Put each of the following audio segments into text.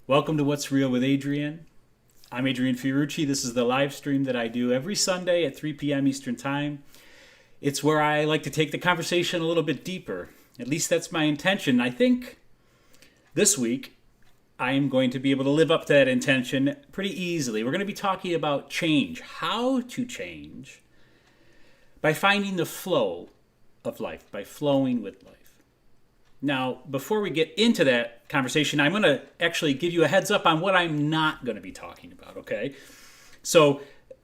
Welcome to What's Real with Adrien. I'm Adrien Fiorucci. This is the live stream that I do every Sunday at 3 p.m. Eastern Time. It's where I like to take the conversation a little bit deeper. At least that's my intention. I think this week I am going to be able to live up to that intention pretty easily. We're going to be talking about change, how to change by finding the flow of life, by flowing with life. Now, before we get into that conversation, I'm going to actually give you a heads up on what I'm not going to be talking about, okay? So,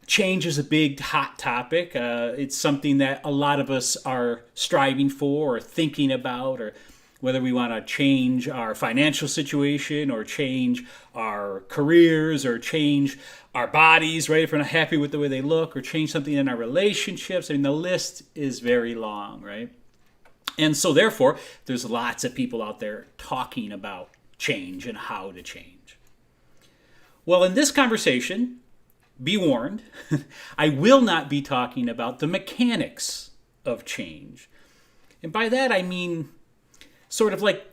change is a big, hot topic. It's something that a lot of us are striving for or thinking about, or whether we want to change our financial situation or change our careers or change our bodies, right? If we're not happy with the way they look, or change something in our relationships. I mean, the list is very long, right? And so therefore, there's lots of people out there talking about change and how to change. Well, in this conversation, be warned, I will not be talking about the mechanics of change. And by that I mean sort of like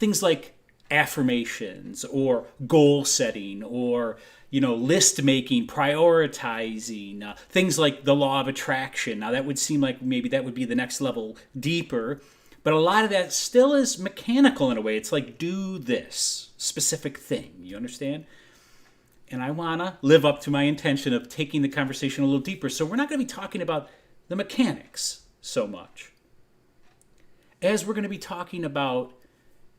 things like affirmations or goal setting or list making, prioritizing, things like the law of attraction. Now that would seem like maybe that would be the next level deeper, but a lot of that still is mechanical in a way. It's like, do this specific thing, you understand? And I want to live up to my intention of taking the conversation a little deeper. So we're not going to be talking about the mechanics so much, as we're going to be talking about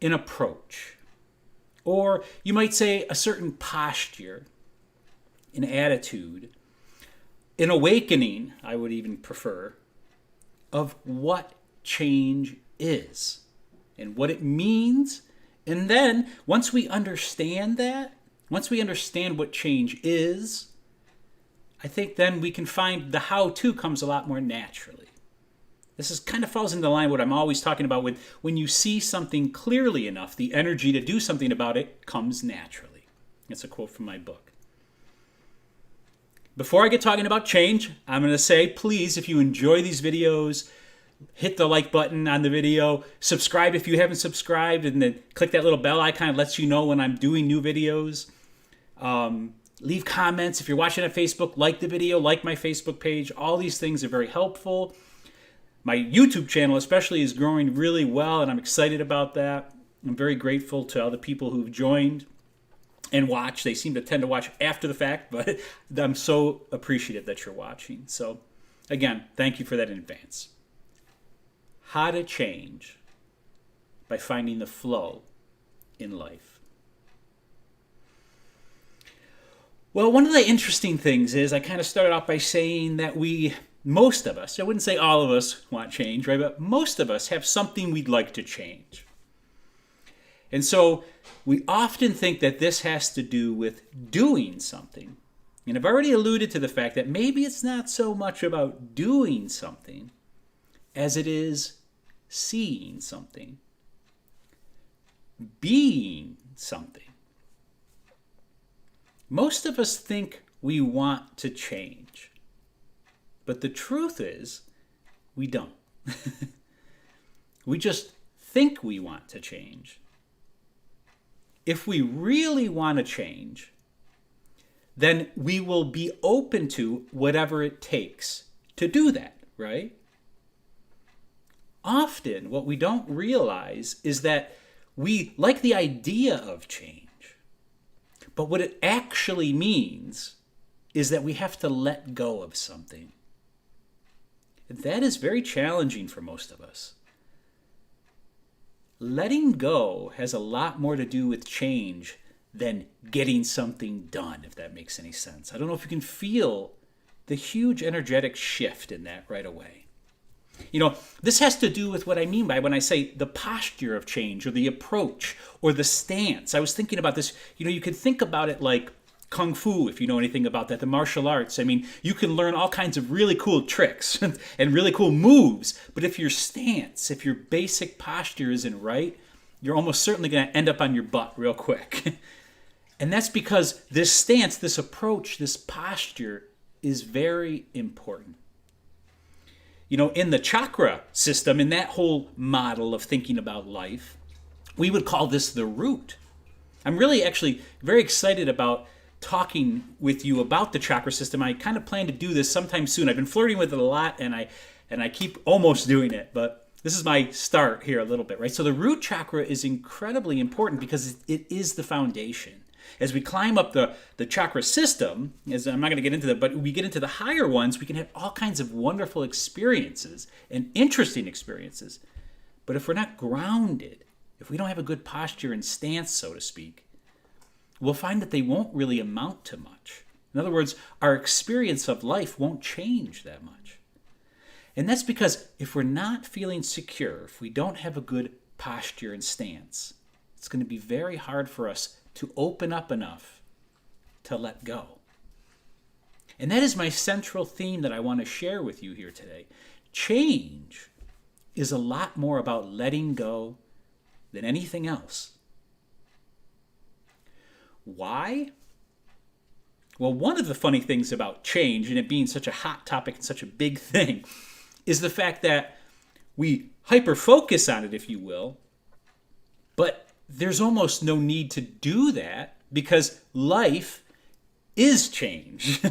an approach, or you might say a certain posture, an attitude, an awakening, I would even prefer, of what change is and what it means. And then once we understand that, once we understand what change is, I think then we can find the how-to comes a lot more naturally. This is kind of falls into line what I'm always talking about with when you see something clearly enough, the energy to do something about it comes naturally. That's a quote from my book. Before I get talking about change, I'm going to say, please, if you enjoy these videos, hit the like button on the video, subscribe if you haven't subscribed, and then click that little bell icon. It lets you know when I'm doing new videos. Leave comments. If you're watching on Facebook, like the video, like my Facebook page. All these things are very helpful. My YouTube channel especially is growing really well, and I'm excited about that. I'm very grateful to all the people who've joined and watch. They seem to tend to watch after the fact, but I'm so appreciative that you're watching. So again, thank you for that in advance. How to change by finding the flow in life. Well, one of the interesting things is I kind of started off by saying that most of us, I wouldn't say all of us want change, right? But most of us have something we'd like to change. And so we often think that this has to do with doing something. And I've already alluded to the fact that maybe it's not so much about doing something as it is seeing something, being something. Most of us think we want to change, but the truth is we don't. We just think we want to change. If we really want to change, then we will be open to whatever it takes to do that, right? Often, what we don't realize is that we like the idea of change, but what it actually means is that we have to let go of something. And that is very challenging for most of us. Letting go has a lot more to do with change than getting something done, if that makes any sense. I don't know if you can feel the huge energetic shift in that right away. This has to do with what I mean by when I say the posture of change or the approach or the stance. I was thinking about this. You could think about it like Kung Fu, if you know anything about that, the martial arts. I mean, you can learn all kinds of really cool tricks and really cool moves, but if your stance, if your basic posture isn't right, you're almost certainly going to end up on your butt real quick. And that's because this stance, this approach, this posture is very important. In the chakra system, in that whole model of thinking about life, we would call this the root. I'm really actually very excited about talking with you about the chakra system. I kind of plan to do this sometime soon. I've been flirting with it a lot, and I keep almost doing it, but this is my start here a little bit, right? So the root chakra is incredibly important because it is the foundation. As we climb up the chakra system, as I'm not going to get into that, but we get into the higher ones, we can have all kinds of wonderful experiences and interesting experiences. But if we're not grounded, if we don't have a good posture and stance, so to speak, we'll find that they won't really amount to much. In other words, our experience of life won't change that much. And that's because if we're not feeling secure, if we don't have a good posture and stance, it's going to be very hard for us to open up enough to let go. And that is my central theme that I want to share with you here today. Change is a lot more about letting go than anything else. Why? Well, one of the funny things about change, and it being such a hot topic and such a big thing, is the fact that we hyper-focus on it, if you will, but there's almost no need to do that because life is change.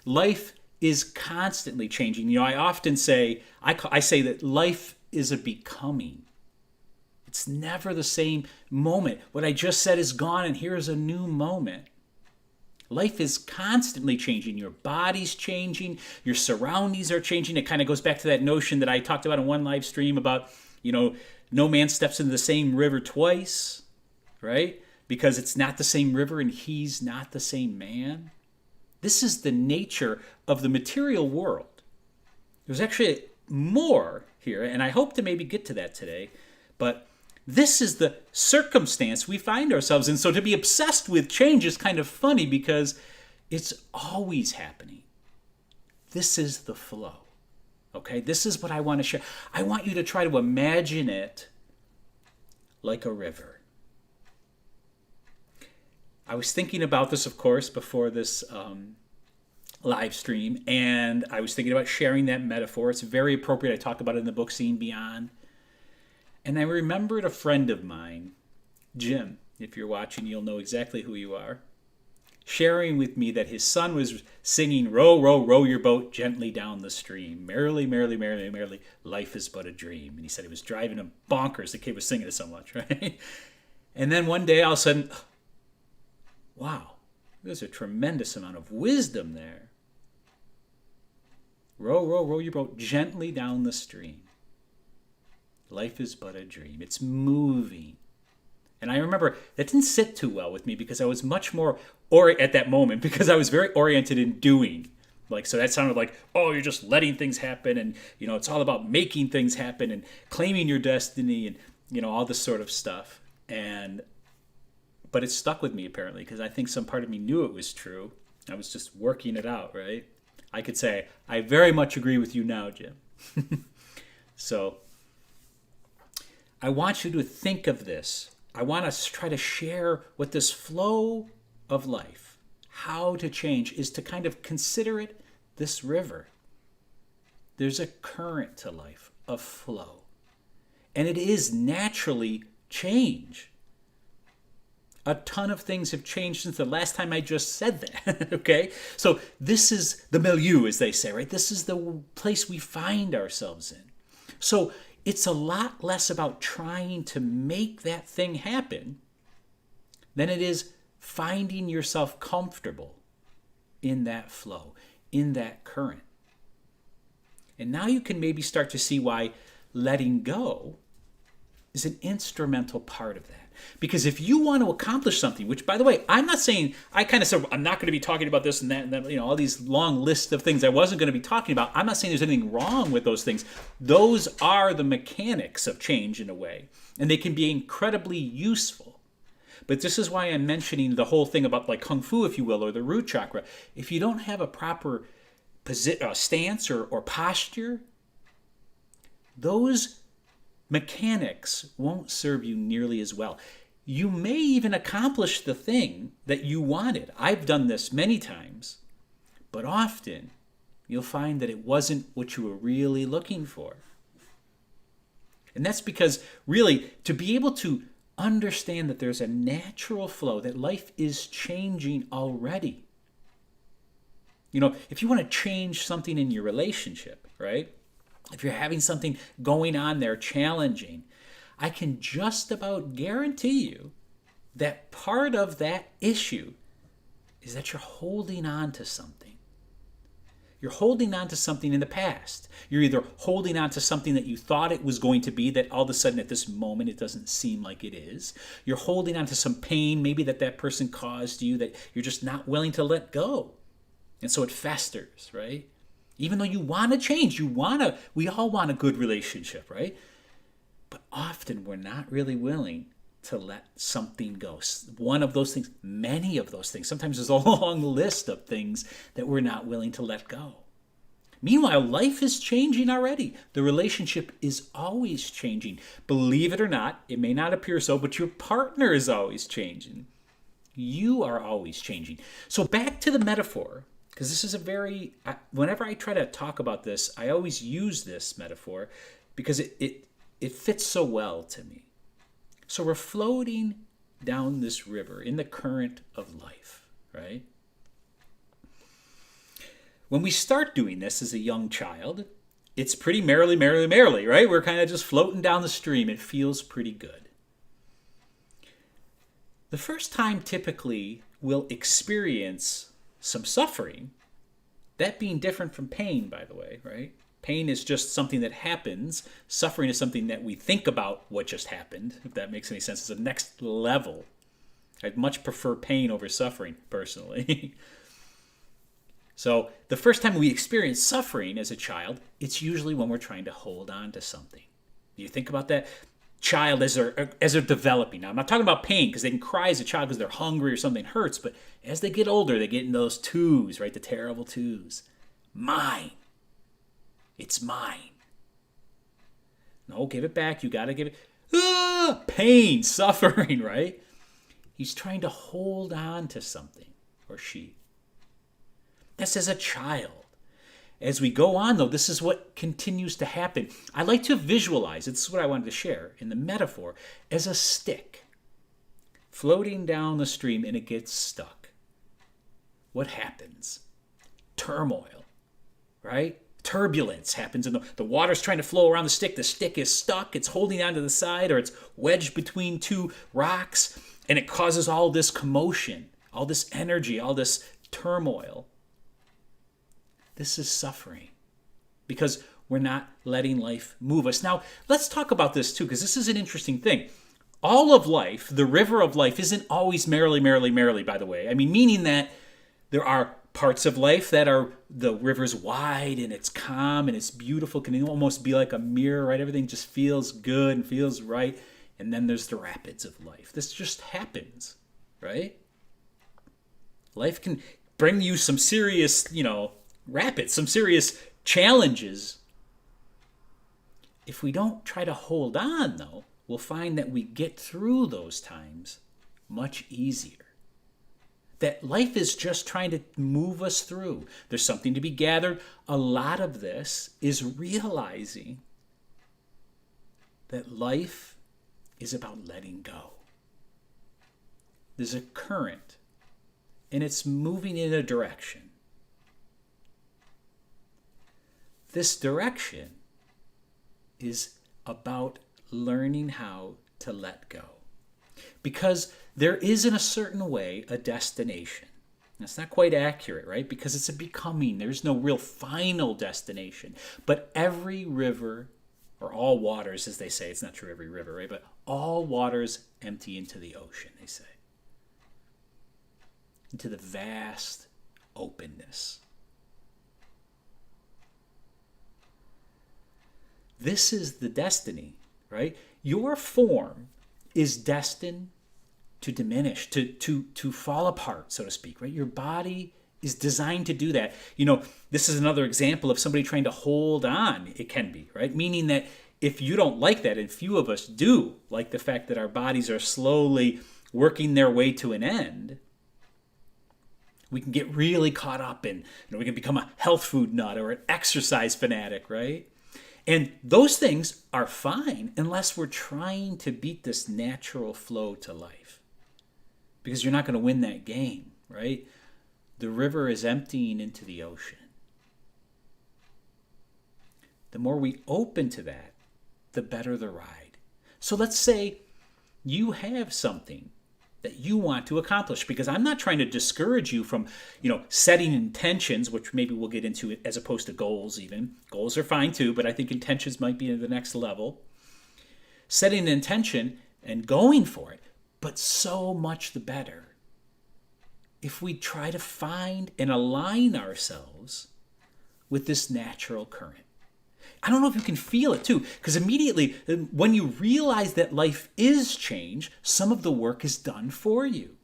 Life is constantly changing. You know, I often say, I say that life is a becoming. It's never the same moment. What I just said is gone, and here's a new moment. Life is constantly changing. Your body's changing. Your surroundings are changing. It kind of goes back to that notion that I talked about in one live stream about, you know, no man steps into the same river twice, right? Because it's not the same river and he's not the same man. This is the nature of the material world. There's actually more here, and I hope to maybe get to that today, but this is the circumstance we find ourselves in. So to be obsessed with change is kind of funny because it's always happening. This is the flow. Okay, this is what I want to share. I want you to try to imagine it like a river. I was thinking about this, of course, before this live stream, and I was thinking about sharing that metaphor. It's very appropriate. I talk about it in the book Seeing Beyond. And I remembered a friend of mine, Jim, if you're watching, you'll know exactly who you are, sharing with me that his son was singing, "Row, row, row your boat gently down the stream. Merrily, merrily, merrily, merrily, life is but a dream." And he said it was driving him bonkers. The kid was singing it so much, right? And then one day, all of a sudden, wow, there's a tremendous amount of wisdom there. Row, row, row your boat gently down the stream. Life is but a dream. It's moving. And I remember that didn't sit too well with me because I was much more, at that moment, because I was very oriented in doing. Like, so that sounded like, oh, you're just letting things happen. And, you know, it's all about making things happen and claiming your destiny and, you know, all this sort of stuff. But it stuck with me apparently because I think some part of me knew it was true. I was just working it out, right? I could say, I very much agree with you now, Jim. So I want you to think of this. I want us to try to share what this flow of life, how to change, is to kind of consider it this river. There's a current to life, a flow. And it is naturally change. A ton of things have changed since the last time I just said that, okay? So this is the milieu, as they say, right? This is the place we find ourselves in. So it's a lot less about trying to make that thing happen than it is finding yourself comfortable in that flow, in that current. And now you can maybe start to see why letting go is an instrumental part of that. Because if you want to accomplish something, which, by the way, I'm not saying, I kind of said, I'm not going to be talking about this and that, you know, all these long lists of things I wasn't going to be talking about. I'm not saying there's anything wrong with those things. Those are the mechanics of change in a way, and they can be incredibly useful. But this is why I'm mentioning the whole thing about like Kung Fu, if you will, or the root chakra. If you don't have a proper stance or posture, those mechanics won't serve you nearly as well. You may even accomplish the thing that you wanted. I've done this many times, but often you'll find that it wasn't what you were really looking for. And that's because really to be able to understand that there's a natural flow, that life is changing already. If you want to change something in your relationship, right? If you're having something going on there challenging, I can just about guarantee you that part of that issue is that you're holding on to something. You're holding on to something in the past. You're either holding on to something that you thought it was going to be that all of a sudden at this moment it doesn't seem like it is. You're holding on to some pain maybe that person caused you that you're just not willing to let go. And so it festers, right? Even though you want to change, we all want a good relationship, right? But often we're not really willing to let something go. One of those things, many of those things. Sometimes there's a long list of things that we're not willing to let go. Meanwhile, life is changing already. The relationship is always changing. Believe it or not, it may not appear so, but your partner is always changing. You are always changing. So back to the metaphor, because this is whenever I try to talk about this, I always use this metaphor because it fits so well to me. So we're floating down this river in the current of life, right? When we start doing this as a young child, it's pretty merrily, right? We're kind of just floating down the stream. It feels pretty good. The first time typically we'll experience some suffering, that being different from pain, by the way, right? Pain is just something that happens. Suffering is something that we think about what just happened, if that makes any sense. It's the next level. I'd much prefer pain over suffering, personally. So the first time we experience suffering as a child, it's usually when we're trying to hold on to something. You think about that child as they're developing. Now, I'm not talking about pain because they can cry as a child because they're hungry or something hurts, but as they get older, they get in those twos, right? The terrible twos. Mine. It's mine. No, give it back. You got to give it. Pain, suffering, right? He's trying to hold on to something, or she. That's as a child. As we go on, though, this is what continues to happen. I like to visualize, this is what I wanted to share in the metaphor, as a stick floating down the stream and it gets stuck. What happens? Turmoil, right? Turbulence happens and the water's trying to flow around the stick. The stick is stuck. It's holding onto the side or it's wedged between two rocks and it causes all this commotion, all this energy, all this turmoil. This is suffering because we're not letting life move us. Now, let's talk about this too because this is an interesting thing. All of life, the river of life, isn't always merrily, by the way. I mean, meaning that there are parts of life that are the river's wide and it's calm and it's beautiful, can almost be like a mirror, right? Everything just feels good and feels right. And then there's the rapids of life. This just happens, right? Life can bring you some serious, rapids, some serious challenges. If we don't try to hold on, though, we'll find that we get through those times much easier. That life is just trying to move us through. There's something to be gathered. A lot of this is realizing that life is about letting go. There's a current, and it's moving in a direction. This direction is about learning how to let go. Because there is, in a certain way, a destination. That's not quite accurate, right? Because it's a becoming. There's no real final destination. But every river, or all waters, as they say, it's not true every river, right? But all waters empty into the ocean, they say. Into the vast openness. This is the destiny, right? Your form is destined to diminish, to fall apart, so to speak, right? Your body is designed to do that. This is another example of somebody trying to hold on. It can be, right? Meaning that if you don't like that, and few of us do like the fact that our bodies are slowly working their way to an end, we can get really caught up in, we can become a health food nut or an exercise fanatic, right? And those things are fine unless we're trying to beat this natural flow to life. Because you're not going to win that game, right? The river is emptying into the ocean. The more we open to that, the better the ride. So let's say you have something that you want to accomplish, because I'm not trying to discourage you from, setting intentions, which maybe we'll get into as opposed to goals even. Goals are fine too, but I think intentions might be the next level. Setting an intention and going for it, but so much the better if we try to find and align ourselves with this natural current. I don't know if you can feel it too, because immediately when you realize that life is change, some of the work is done for you.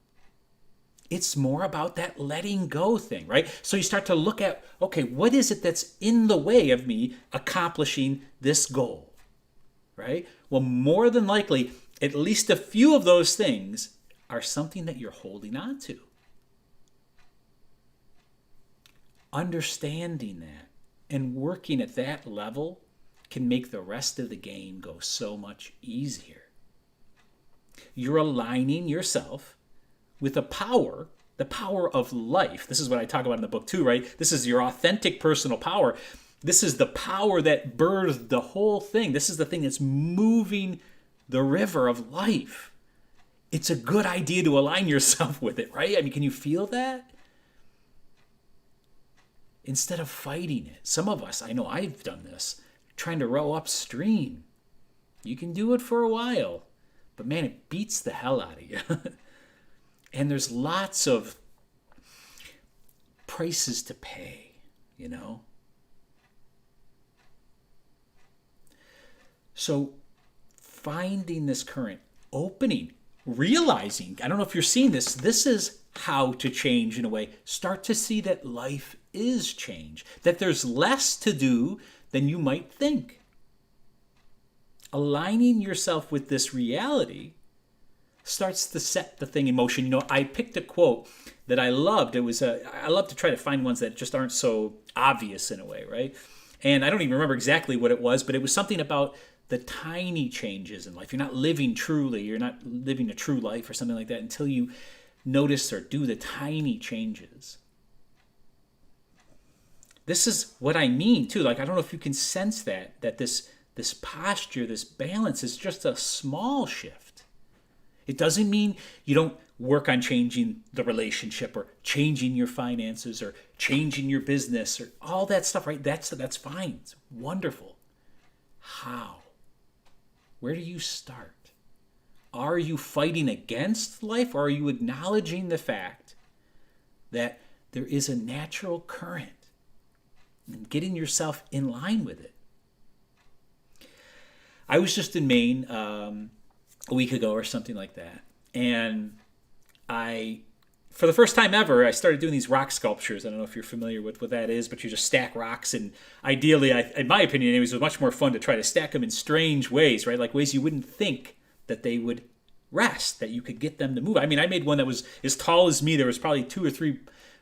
It's more about that letting go thing, right? So you start to look at, okay, what is it that's in the way of me accomplishing this goal, right? Well, more than likely, at least a few of those things are something that you're holding on to. Understanding that and working at that level can make the rest of the game go so much easier. You're aligning yourself with the power of life. This is what I talk about in the book too, right? This is your authentic personal power. This is the power that birthed the whole thing. This is the thing that's moving the river of life. It's a good idea to align yourself with it, right? I mean, can you feel that? Instead of fighting it. Some of us, I know I've done this, trying to row upstream. You can do it for a while, but man, it beats the hell out of you. And there's lots of prices to pay, So finding this current, opening, realizing, I don't know if you're seeing this, this is how to change in a way. Start to see that life is change, that there's less to do than you might think. Aligning yourself with this reality starts to set the thing in motion. I picked a quote that I loved. I love to try to find ones that just aren't so obvious in a way, right? And I don't even remember exactly what it was, but it was something about the tiny changes in life. You're not living truly, you're not living a true life or something like that until you notice or do the tiny changes. This is what I mean too. Like, I don't know if you can sense that this posture, this balance is just a small shift. It doesn't mean you don't work on changing the relationship or changing your finances or changing your business or all that stuff, right? That's fine. It's wonderful. How? Where do you start? Are you fighting against life, or are you acknowledging the fact that there is a natural current and getting yourself in line with it? I was just in Maine a week ago or something like that, and for the first time ever, I started doing these rock sculptures. I don't know if you're familiar with what that is, but you just stack rocks, and ideally, in my opinion anyways, it was much more fun to try to stack them in strange ways, right? Like ways you wouldn't think that they would rest, that you could get them to move. I mean, I made one that was as tall as me. There was probably 2 or 3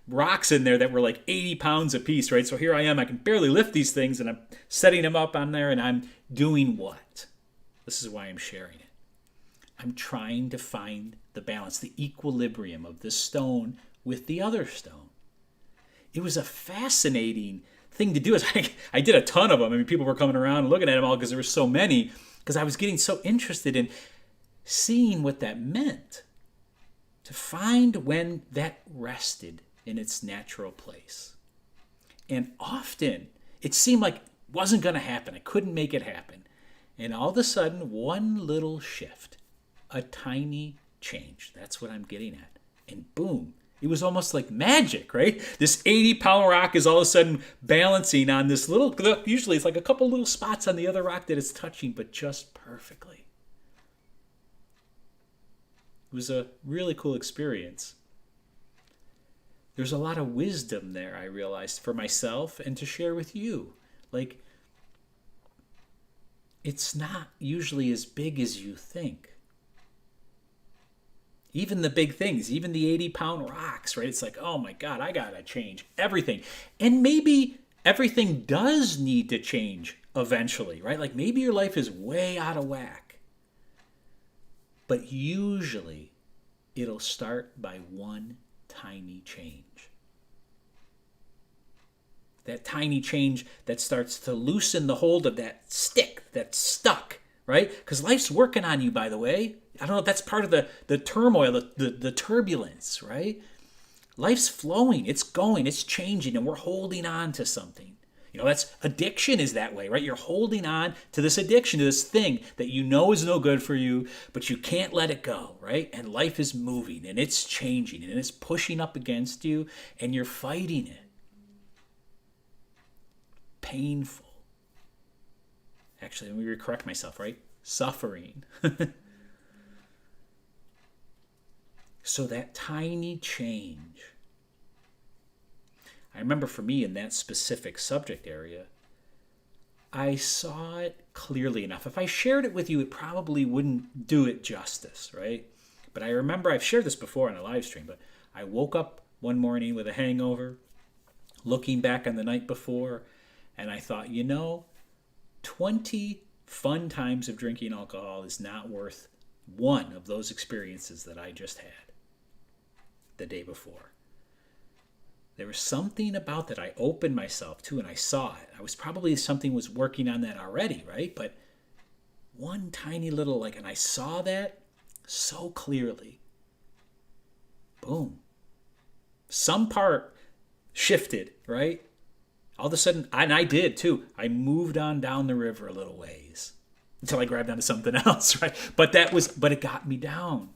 rocks in there that were like 80 pounds a piece, right? So here I am, I can barely lift these things, and I'm setting them up on there, and I'm doing what? This is why I'm sharing it. I'm trying to find the balance, the equilibrium of this stone with the other stone. It was a fascinating thing to do. I did a ton of them. I mean, people were coming around and looking at them all because there were so many, because I was getting so interested in seeing what that meant, to find when that rested in its natural place. And often it seemed like it wasn't going to happen. I couldn't make it happen. And all of a sudden, one little shift, a tiny change. That's what I'm getting at. And boom, it was almost like magic, right? This 80-pound rock is all of a sudden balancing on this little, usually it's like a couple little spots on the other rock that it's touching, but just perfectly. It was a really cool experience. There's a lot of wisdom there, I realized, for myself and to share with you. Like, it's not usually as big as you think. Even the big things, even the 80-pound rocks, right? It's like, oh my God, I gotta change everything. And maybe everything does need to change eventually, right? Like maybe your life is way out of whack. But usually it'll start by one tiny change. That tiny change that starts to loosen the hold of that stick that's stuck, right? Because life's working on you, by the way. I don't know if that's part of the turmoil, the turbulence, right? Life's flowing, it's going, it's changing, and we're holding on to something. That's addiction is that way, right? You're holding on to this addiction, to this thing that you know is no good for you, but you can't let it go, right? And life is moving, and it's changing, and it's pushing up against you, and you're fighting it. Painful. Actually, let me correct myself, right? Suffering. So that tiny change. I remember for me in that specific subject area, I saw it clearly enough. If I shared it with you, it probably wouldn't do it justice, right? But I remember, I've shared this before on a live stream, but I woke up one morning with a hangover, looking back on the night before, and I thought, 20 fun times of drinking alcohol is not worth one of those experiences that I just had the day before. There was something about that I opened myself to, and I saw it. I was probably something was working on that already, right? But one tiny little, and I saw that so clearly. Boom. Some part shifted, right? All of a sudden, and I did too, I moved on down the river a little ways until I grabbed onto something else, right? But it got me down.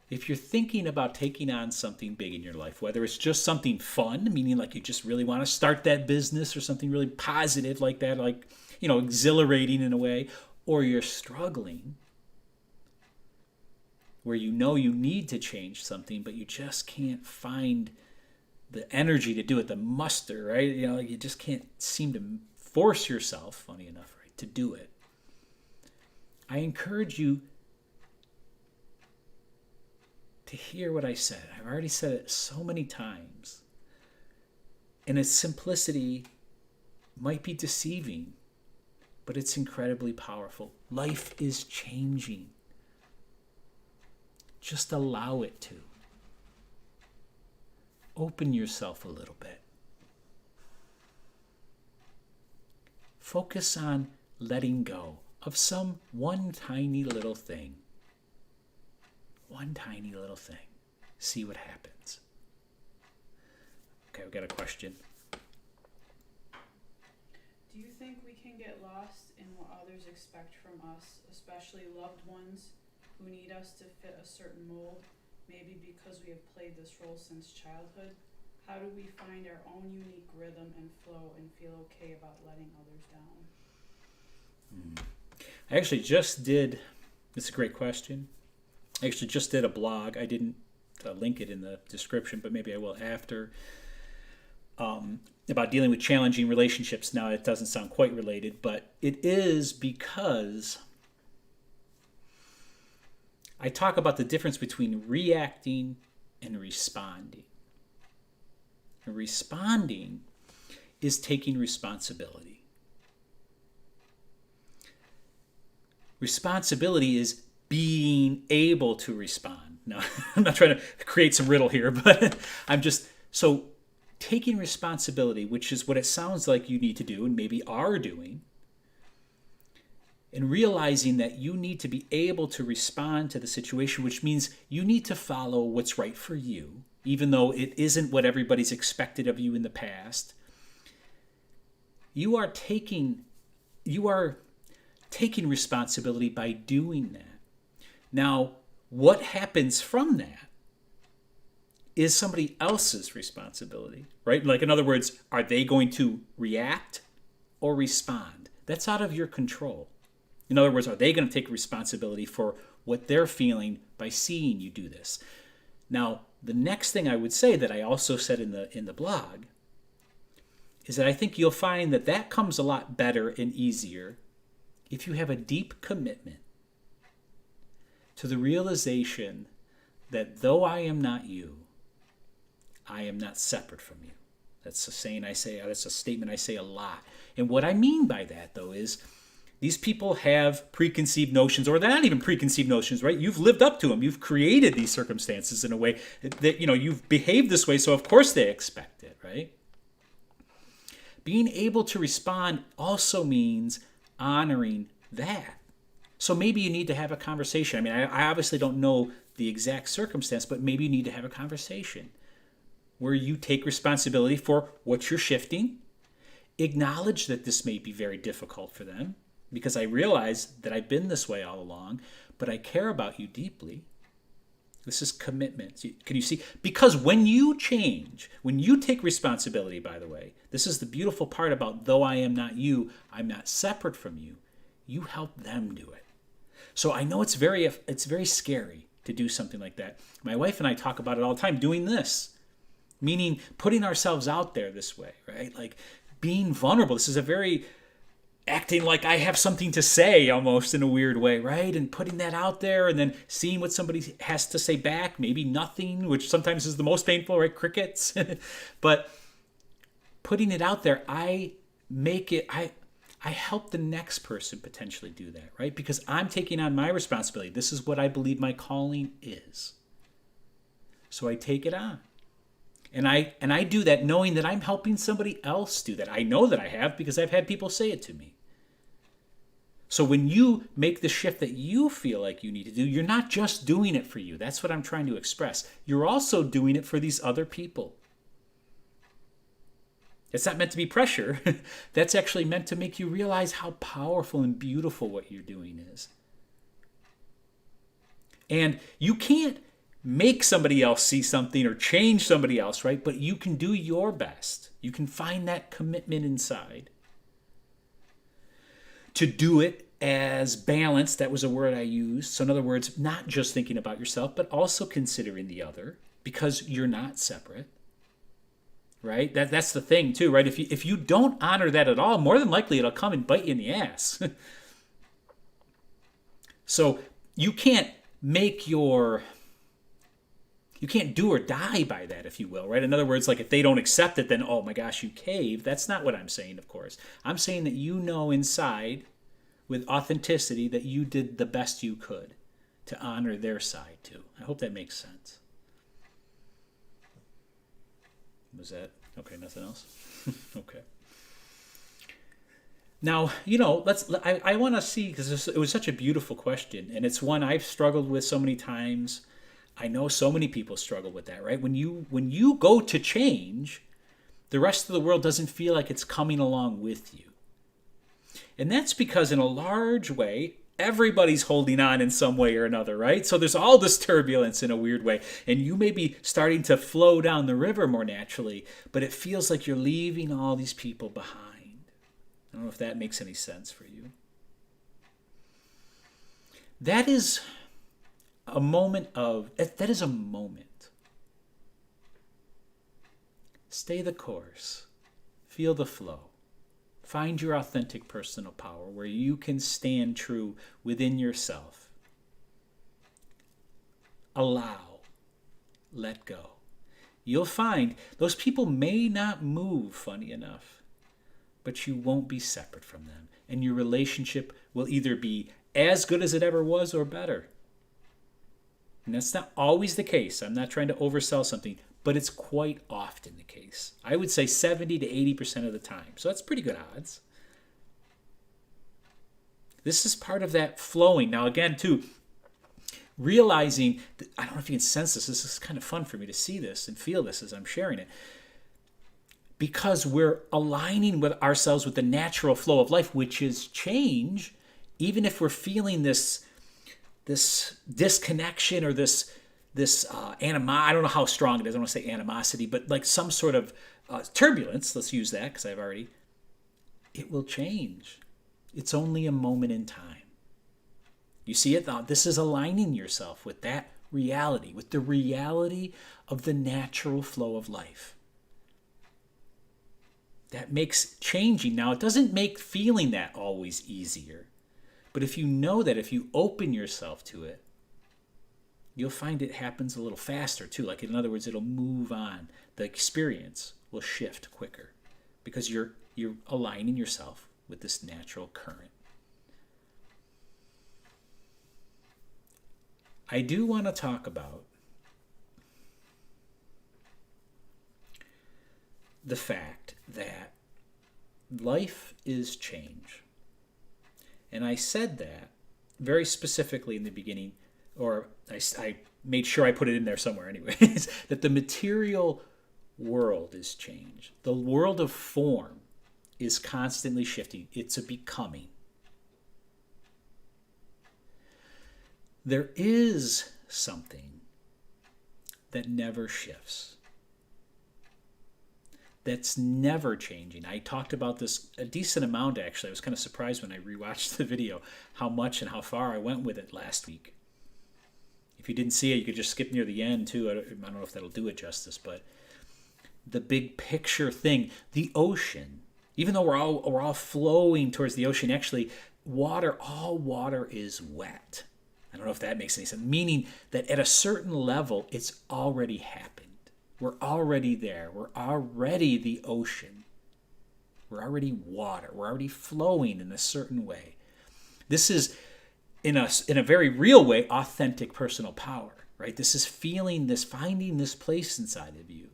If you're thinking about taking on something big in your life, whether it's just something fun, meaning like you just really want to start that business or something really positive like that, exhilarating in a way, or you're struggling where you need to change something, but you just can't find the energy to do it, the muster, right? You just can't seem to force yourself, funny enough, right, to do it. I encourage you to hear what I said. I've already said it so many times. And its simplicity might be deceiving, but it's incredibly powerful. Life is changing. Just allow it to. Open yourself a little bit. Focus on letting go of some one tiny little thing. One tiny little thing. See what happens. Okay, we've got a question. Do you think we can get lost in what others expect from us, especially loved ones who need us to fit a certain mold, maybe because we have played this role since childhood? How do we find our own unique rhythm and flow and feel okay about letting others down? I actually just did, this is a great question. I actually just did a blog. I didn't link it in the description, but maybe I will after, about dealing with challenging relationships. Now, it doesn't sound quite related, but it is because I talk about the difference between reacting and responding. And responding is taking responsibility. Responsibility is being able to respond. Now, I'm not trying to create some riddle here, but so taking responsibility, which is what it sounds like you need to do and maybe are doing, and realizing that you need to be able to respond to the situation, which means you need to follow what's right for you, even though it isn't what everybody's expected of you in the past. You are taking responsibility by doing that. Now, what happens from that is somebody else's responsibility, right? In other words, are they going to react or respond? That's out of your control. In other words, are they going to take responsibility for what they're feeling by seeing you do this? Now, the next thing I would say that I also said in the blog is that I think you'll find that comes a lot better and easier if you have a deep commitment to the realization that though I am not you, I am not separate from you. That's a saying I say, that's a statement I say a lot. And what I mean by that, though, is these people have preconceived notions, or they're not even preconceived notions, right? You've lived up to them. You've created these circumstances in a way that, you've behaved this way, so of course they expect it, right? Being able to respond also means honoring that. So maybe you need to have a conversation. I mean, I obviously don't know the exact circumstance, but maybe you need to have a conversation where you take responsibility for what you're shifting, acknowledge that this may be very difficult for them, because I realize that I've been this way all along, but I care about you deeply. This is commitment. Can you see? Because when you change, when you take responsibility, by the way, this is the beautiful part about though I am not you, I'm not separate from you. You help them do it. So I know it's very scary to do something like that. My wife and I talk about it all the time, doing this, meaning putting ourselves out there this way, right? Like being vulnerable. This is a very acting like I have something to say almost in a weird way, right? And putting that out there and then seeing what somebody has to say back, maybe nothing, which sometimes is the most painful, right? Crickets. But putting it out there, I help the next person potentially do that, right? Because I'm taking on my responsibility. This is what I believe my calling is. So I take it on. And I do that knowing that I'm helping somebody else do that. I know that I have because I've had people say it to me. So when you make the shift that you feel like you need to do, you're not just doing it for you. That's what I'm trying to express. You're also doing it for these other people. It's not meant to be pressure. That's actually meant to make you realize how powerful and beautiful what you're doing is. And you can't make somebody else see something or change somebody else, right? But you can do your best. You can find that commitment inside to do it as balanced. That was a word I used. So in other words, not just thinking about yourself, but also considering the other, because you're not separate. Right? That's the thing too, right? If you don't honor that at all, more than likely it'll come and bite you in the ass. So you can't do or die by that, if you will, right? In other words, like if they don't accept it, then, oh my gosh, you cave. That's not what I'm saying, of course. I'm saying that you know inside with authenticity that you did the best you could to honor their side too. I hope that makes sense. Was that okay? Nothing else. Okay. Now I want to see, because it was such a beautiful question, and it's one I've struggled with so many times. I know so many people struggle with that, right? When you go to change, the rest of the world doesn't feel like it's coming along with you, and that's because in a large way, everybody's holding on in some way or another, right? So there's all this turbulence in a weird way, and you may be starting to flow down the river more naturally, but it feels like you're leaving all these people behind. I don't know if that makes any sense for you. That is a moment. Stay the course. Feel the flow. Find your authentic personal power where you can stand true within yourself. Allow. Let go. You'll find those people may not move, funny enough, but you won't be separate from them. And your relationship will either be as good as it ever was or better. And that's not always the case. I'm not trying to oversell something, but it's quite often the case. I would say 70 to 80% of the time. So that's pretty good odds. This is part of that flowing. Now, again, too, realizing that, I don't know if you can sense this. This is kind of fun for me to see this and feel this as I'm sharing it. Because we're aligning with ourselves with the natural flow of life, which is change, even if we're feeling this disconnection or this I don't know how strong it is. I don't want to say animosity, but like some sort of turbulence. Let's use that because it will change. It's only a moment in time. You see it now? This is aligning yourself with that reality, with the reality of the natural flow of life. That makes changing. Now, it doesn't make feeling that always easier. But if you know that, if you open yourself to it, you'll find it happens a little faster too. Like, in other words, it'll move on. The experience will shift quicker because you're aligning yourself with this natural current. I do want to talk about the fact that life is change. And I said that very specifically in the beginning, or I made sure I put it in there somewhere anyways, that the material world is change. The world of form is constantly shifting. It's a becoming. There is something that never shifts, that's never changing. I talked about this a decent amount, actually. I was kind of surprised when I rewatched the video how much and how far I went with it last week. If you didn't see it, you could just skip near the end, too. I don't know if that'll do it justice, but the big picture thing, the ocean, even though we're all flowing towards the ocean, actually, all water is wet. I don't know if that makes any sense, meaning that at a certain level, it's already happened. We're already there. We're already the ocean. We're already water. We're already flowing in a certain way. This is, in a very real way, authentic personal power, right? This is feeling this, finding this place inside of you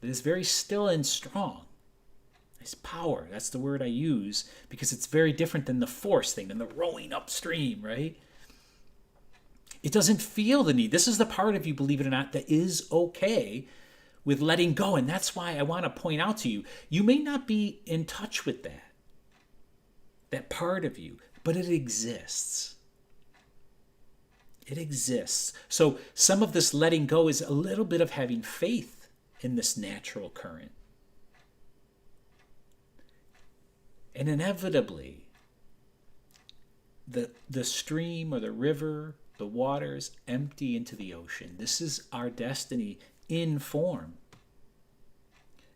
that is very still and strong. It's power. That's the word I use because it's very different than the force thing, than the rowing upstream, right? It doesn't feel the need. This is the part of you, believe it or not, that is okay with letting go. And that's why I want to point out to you, you may not be in touch with that part of you, but it exists. It exists. So some of this letting go is a little bit of having faith in this natural current. And inevitably, the stream or the river, the waters empty into the ocean. This is our destiny in form.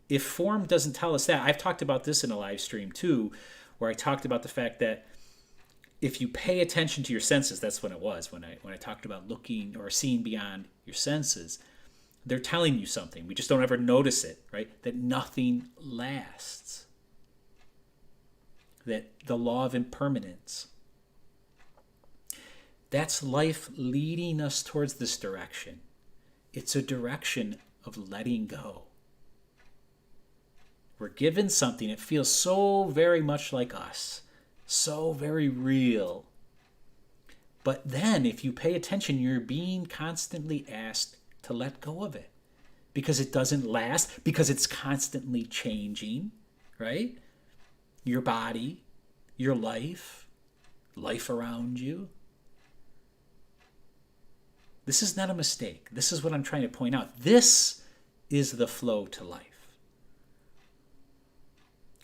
If form doesn't tell us that, I've talked about this in a live stream too, where I talked about the fact that if you pay attention to your senses, that's when it was, when I talked about looking or seeing beyond your senses, they're telling you something. We just don't ever notice it, right? That nothing lasts. That the law of impermanence. That's life leading us towards this direction. It's a direction of letting go. We're given something that feels so very much like us, so very real. But then, if you pay attention, you're being constantly asked to let go of it because it doesn't last, because it's constantly changing, right? Your body, your life around you. This is not a mistake. This is what I'm trying to point out. This is the flow to life.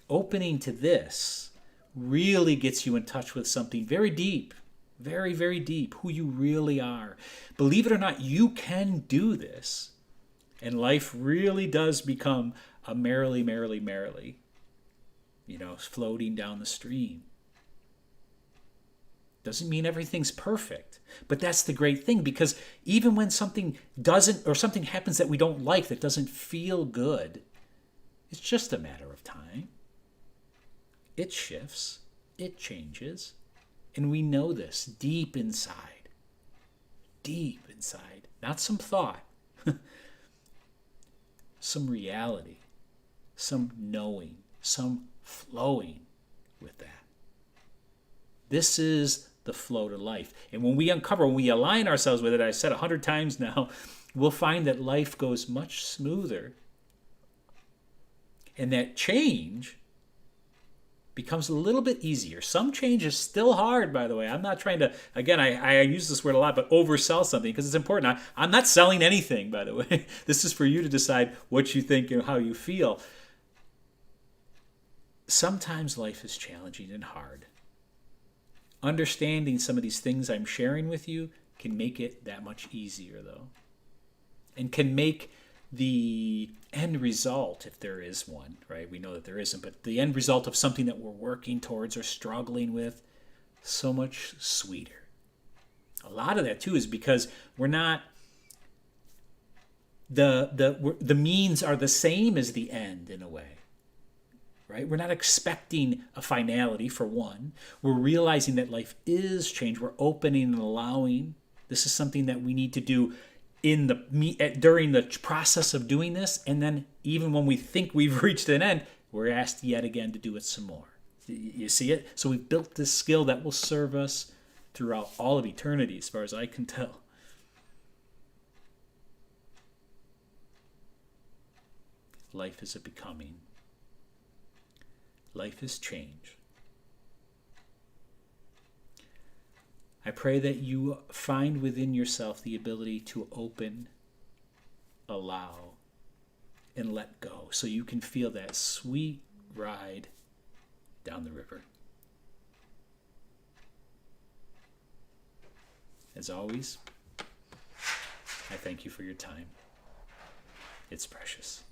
Opening to this really gets you in touch with something very deep, very, very deep, who you really are. Believe it or not, you can do this. And life really does become a merrily, merrily, merrily, floating down the stream. Doesn't mean everything's perfect. But that's the great thing, because even when something doesn't, or something happens that we don't like, that doesn't feel good, it's just a matter of time. It shifts, it changes, and we know this deep inside. Deep inside. Not some thought. Some reality. Some knowing. Some flowing with that. This is the flow to life. And when we align ourselves with it, I said 100 times now, we'll find that life goes much smoother. And that change becomes a little bit easier. Some change is still hard, by the way. I'm not trying to, again, I use this word a lot, but oversell something because it's important. I'm not selling anything, by the way. This is for you to decide what you think and how you feel. Sometimes life is challenging and hard. Understanding some of these things I'm sharing with you can make it that much easier, though. And can make the end result, if there is one, right? We know that there isn't, but the end result of something that we're working towards or struggling with, so much sweeter. A lot of that, too, is because we're not the means are the same as the end in a way. Right? We're not expecting a finality, for one. We're realizing that life is change. We're opening and allowing. This is something that we need to do during the process of doing this. And then even when we think we've reached an end, we're asked yet again to do it some more. You see it? So we've built this skill that will serve us throughout all of eternity, as far as I can tell. Life is a becoming. Life is change. I pray that you find within yourself the ability to open, allow, and let go, so you can feel that sweet ride down the river. As always, I thank you for your time. It's precious.